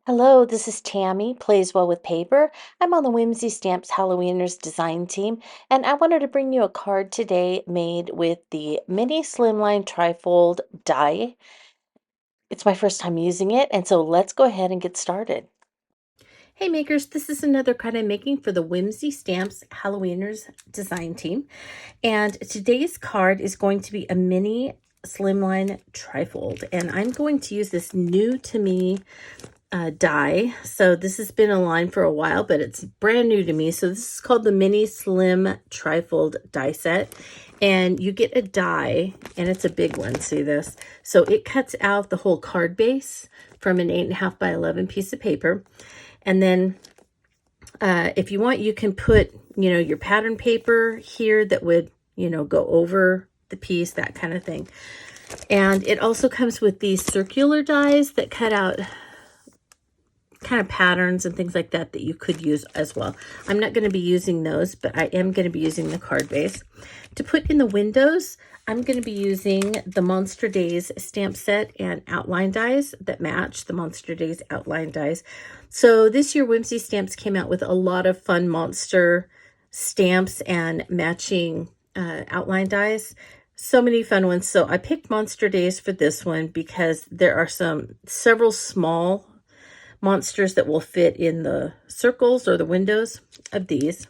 Hello, this is Tammy, Plays Well with Paper. I'm on the Whimsy Stamps Halloweeners design team, and I wanted to bring you a card today made with the mini slimline trifold die. It's my first time using it, and so let's go ahead and get started. Hey makers, this is another card I'm making for the Whimsy Stamps Halloweeners design team. And today's card is going to be a mini slimline trifold, and I'm going to use this new to me die. So this has been a line for a while, but it's brand new to me. So this is called the Mini Slim Trifold die set. And you get a die, and it's a big one, see this? So it cuts out the whole card base from an 8.5 by 11 piece of paper. And then if you want, you can put, your pattern paper here that would, go over the piece, that kind of thing. And it also comes with these circular dies that cut out kind of patterns and things like that that you could use as well. I'm not going to be using those, but I am going to be using the card base. To put in the windows, I'm going to be using the Monster Daze stamp set and outline dies that match the Monster Daze outline dies. So this year Whimsy Stamps came out with a lot of fun monster stamps and matching outline dies. So many fun ones. So I picked Monster Daze for this one because there are several small monsters that will fit in the circles or the windows of these.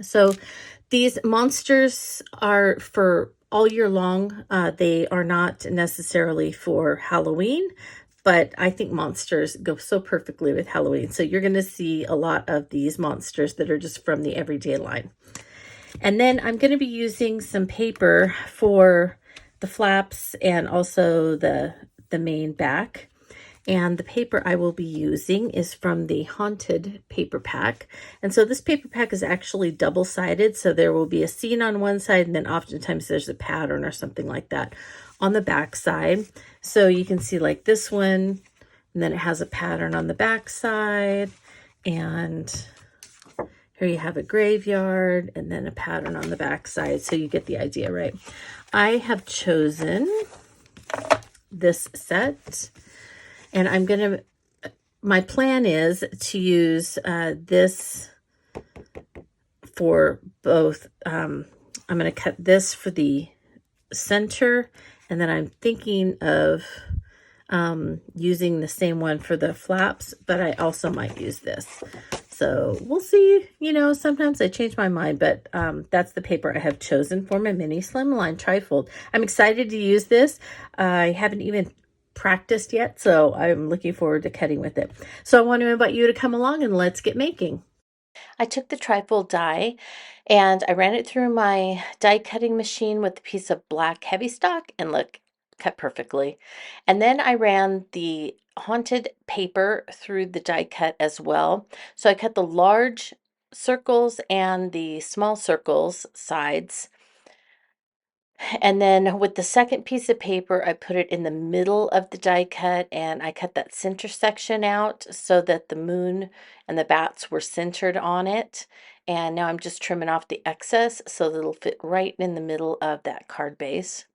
So these monsters are for all year long. They are not necessarily for Halloween, but I think monsters go so perfectly with Halloween. So you're going to see a lot of these monsters that are just from the everyday line. And then I'm going to be using some paper for the flaps and also the main back. And the paper I will be using is from the Haunted paper pack. And so this paper pack is actually double-sided. So there will be a scene on one side, and then oftentimes there's a pattern or something like that on the back side. So you can see like this one, and then it has a pattern on the back side. And here you have a graveyard, and then a pattern on the back side. So you get the idea, right? I have chosen this set. And I'm going to, my plan is to use this for both. I'm going to cut this for the center, and then I'm thinking of using the same one for the flaps, but I also might use this. So we'll see, sometimes I change my mind, but that's the paper I have chosen for my mini slimline trifold. I'm excited to use this. I haven't even practiced yet, so I'm looking forward to cutting with it. So I want to invite you to come along and let's get making. I took the trifold die and I ran it through my die cutting machine with a piece of black heavy stock, and look, cut perfectly. And then I ran the Haunted paper through the die cut as well. So I cut the large circles and the small circles sides. And then with the second piece of paper, I put it in the middle of the die cut, and I cut that center section out so that the moon and the bats were centered on it. And now I'm just trimming off the excess so that it'll fit right in the middle of that card base.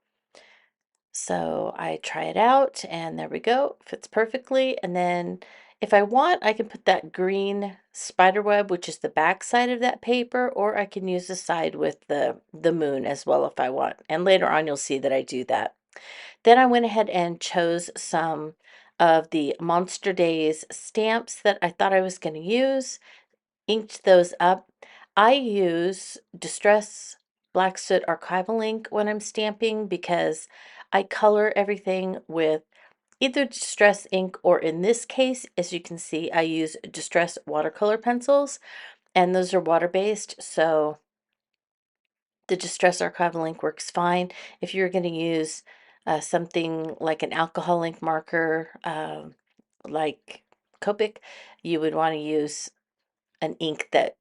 So I try it out, and there we go, fits perfectly. And then if I want, I can put that green spider web, which is the back side of that paper, or I can use the side with the moon as well if I want. And later on, you'll see that I do that. Then I went ahead and chose some of the Monster Daze stamps that I thought I was going to use, inked those up. I use Distress Black Soot Archival ink when I'm stamping because I color everything with either Distress ink, or in this case, as you can see, I use Distress watercolor pencils, and those are water-based, so the Distress Archival ink works fine. If you're going to use something like an alcohol ink marker, like Copic, you would want to use an ink that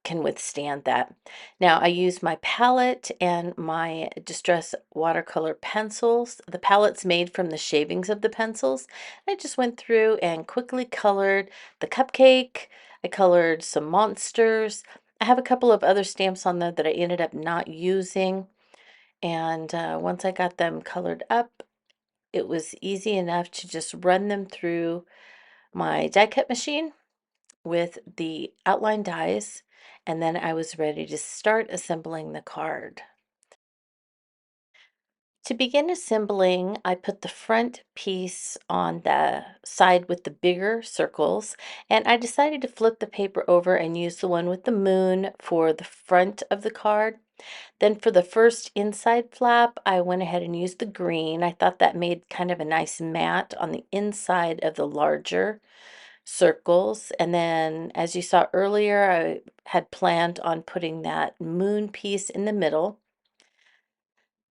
can withstand that. Now I use my palette and my Distress watercolor pencils. The palette's made from the shavings of the pencils. I just went through and quickly colored the cupcake. I colored some monsters. I have a couple of other stamps on there that I ended up not using. And once I got them colored up, it was easy enough to just run them through my die cut machine with the outline dies, and then I was ready to start assembling the card. To begin assembling, I put the front piece on the side with the bigger circles, and I decided to flip the paper over and use the one with the moon for the front of the card. Then for the first inside flap, I went ahead and used the green. I thought that made kind of a nice mat on the inside of the larger circles. And then, as you saw earlier, I had planned on putting that moon piece in the middle.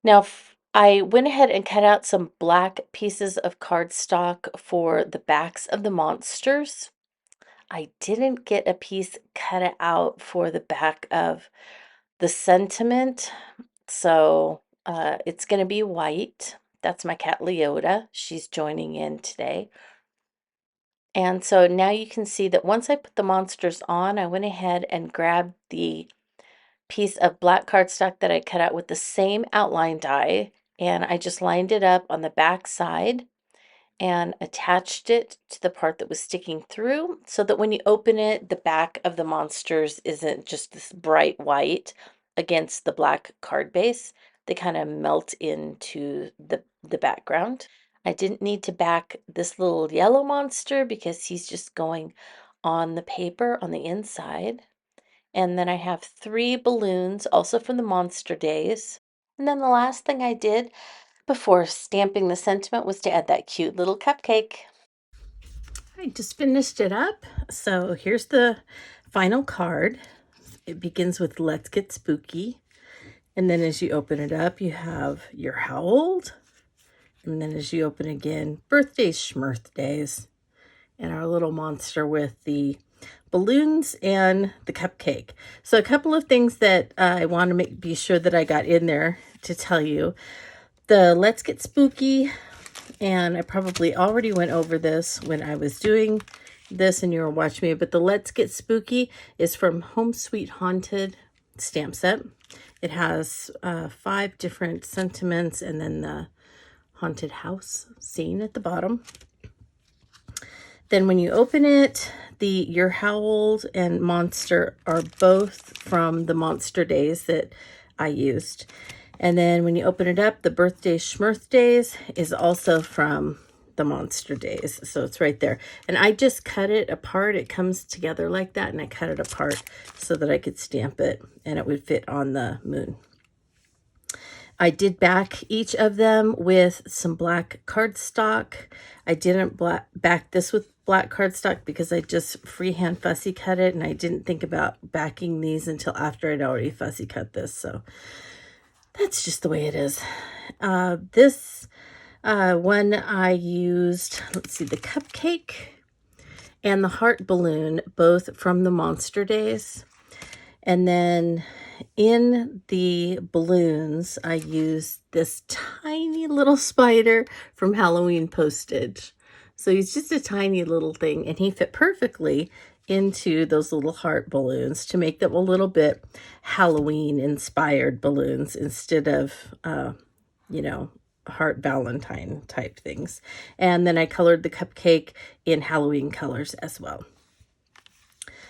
Now, I went ahead and cut out some black pieces of cardstock for the backs of the monsters. I didn't get a piece cut out for the back of the sentiment, so it's going to be white. That's my cat Leota. She's joining in today. And so now you can see that once I put the monsters on, I went ahead and grabbed the piece of black cardstock that I cut out with the same outline die, and I just lined it up on the back side and attached it to the part that was sticking through so that when you open it, the back of the monsters isn't just this bright white against the black card base. They kind of melt into the background. I didn't need to back this little yellow monster because he's just going on the paper on the inside. And then I have 3 balloons, also from the Monster Days. And then the last thing I did before stamping the sentiment was to add that cute little cupcake. I just finished it up. So here's the final card. It begins with "Let's Get Spooky." And then as you open it up, you have "You're How Old?" And then as you open again, "Birthdays, Schmirthdays." And our little monster with the balloons and the cupcake. So a couple of things that I want to be sure that I got in there to tell you. The "Let's Get Spooky," and I probably already went over this when I was doing this and you were watching me, but the "Let's Get Spooky" is from Home Sweet Haunted stamp set. It has 5 different sentiments and then the haunted house scene at the bottom. Then when you open it, the "You're How Old" and monster are both from the Monster Days that I used. And then when you open it up, the "Birthdays, Schmirthdays" is also from the Monster Days. So it's right there. And I just cut it apart. It comes together like that, and I cut it apart so that I could stamp it and it would fit on the moon. I did back each of them with some black cardstock. I didn't back this with black cardstock because I just freehand fussy cut it, and I didn't think about backing these until after I'd already fussy cut this. So that's just the way it is. This one I used, let's see, the cupcake and the heart balloon, both from the Monster Days. And then in the balloons, I used this tiny little spider from Halloween Postage. So he's just a tiny little thing, and he fit perfectly into those little heart balloons to make them a little bit Halloween-inspired balloons instead of, heart Valentine type things. And then I colored the cupcake in Halloween colors as well.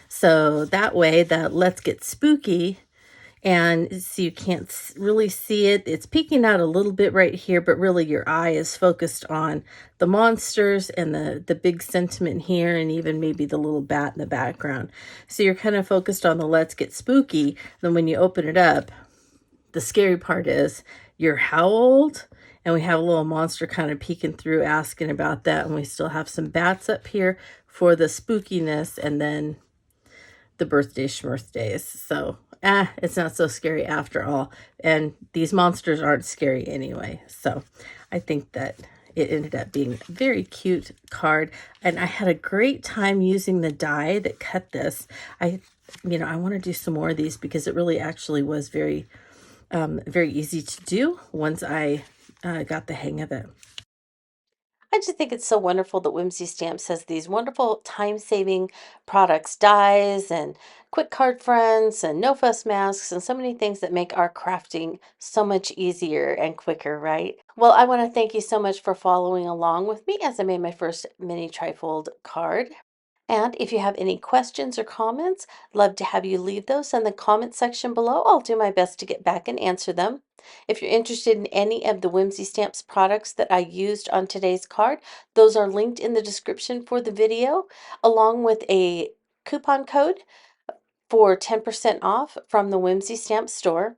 So that way, the "Let's Get Spooky," and so you can't really see it. It's peeking out a little bit right here, but really your eye is focused on the monsters and the big sentiment here, and even maybe the little bat in the background. So you're kind of focused on the "Let's Get Spooky." Then when you open it up, the scary part is "You're How Old?" And we have a little monster kind of peeking through asking about that. And we still have some bats up here for the spookiness, and then the "Birthday Schmirthdays." So, it's not so scary after all. And these monsters aren't scary anyway. So I think that it ended up being a very cute card. And I had a great time using the die that cut this. I want to do some more of these because it really actually was very, very easy to do once I got the hang of it. I just think it's so wonderful that Whimsy Stamps has these wonderful time-saving products, dyes and quick card friends and no fuss masks and so many things that make our crafting so much easier and quicker, right? Well, I want to thank you so much for following along with me as I made my first mini trifold card. And if you have any questions or comments, love to have you leave those in the comment section below. I'll do my best to get back and answer them. If you're interested in any of the Whimsy Stamps products that I used on today's card, those are linked in the description for the video, along with a coupon code for 10% off from the Whimsy Stamps store.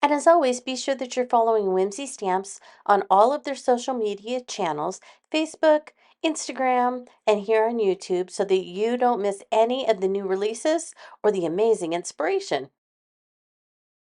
And as always, be sure that you're following Whimsy Stamps on all of their social media channels, Facebook, Instagram, and here on YouTube, so that you don't miss any of the new releases or the amazing inspiration.